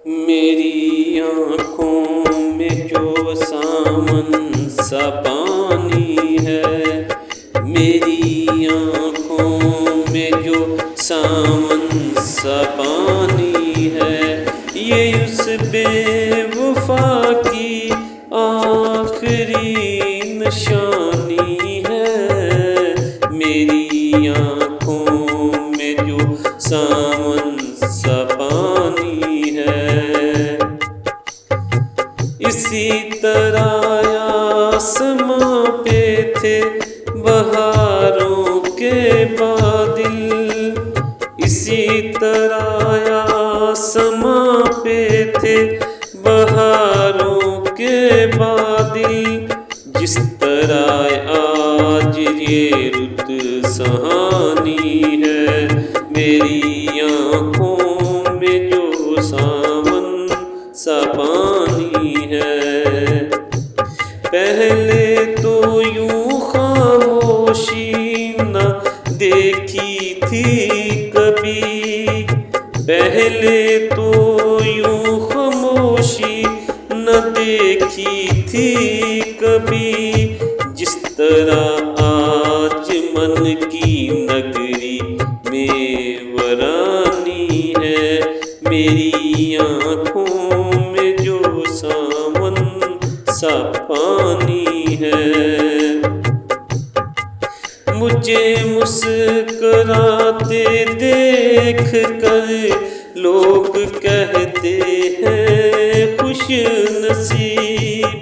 मेरी आँखों में जो सावन सा पानी है, मेरी आँखों में जो सावन सा पानी है, ये उस बेवफा की आखिरी निशानी है। मेरी आँखों में जो सावन सा पानी है, इसी तरह आसमां पे थे बहारों के बादल, इसी तरह आसमां पे थे बहारों के बादल। जिस तरह आज ये रुत सहानी है, मेरी आँखों में जो सावन सा पानी है। पहले तो यूं खामोशी न देखी थी कभी, पहले तो यूं खामोशी न देखी थी कभी। जिस तरह आज मन की नगरी में वरानी है, मेरी आँखों में जो सावन सा पानी है। मुझे मुस्कुराते देख कर लोग कहते हैं खुश नसीब,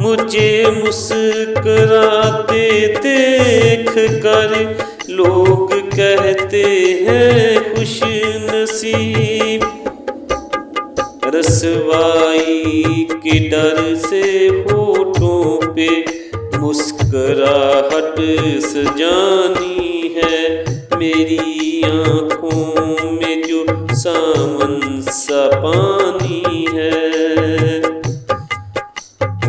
मुझे मुस्कुराते देख कर लोग कहते हैं खुश नसीब। रसवाई के डर से होठों पे मुस्कुराहट सजानी है, मेरी आँखों में जो सावन सा पानी है।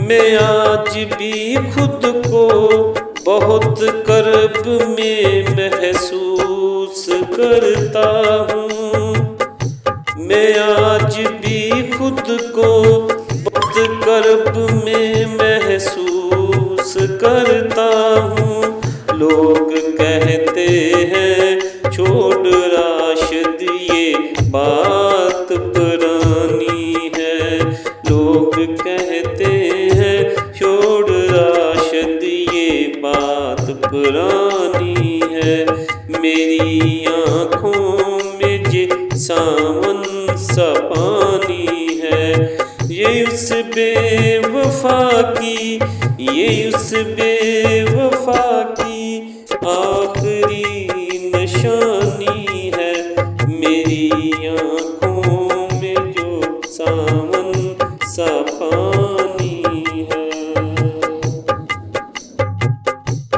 मैं आज भी खुद को बहुत कर्ब में महसूस करता हूँ, मैं आज भी खुद को बहुत कर्ब में महसूस करता हूँ। लोग कहते हैं छोड़ राशिद ये बात पुरानी है, लोग कहते हैं छोड़ राशिद ये बात पुरानी है। मेरी आँखों में जे सावन सा पानी है, ये उस बेवफा की, ये उस बेवफा की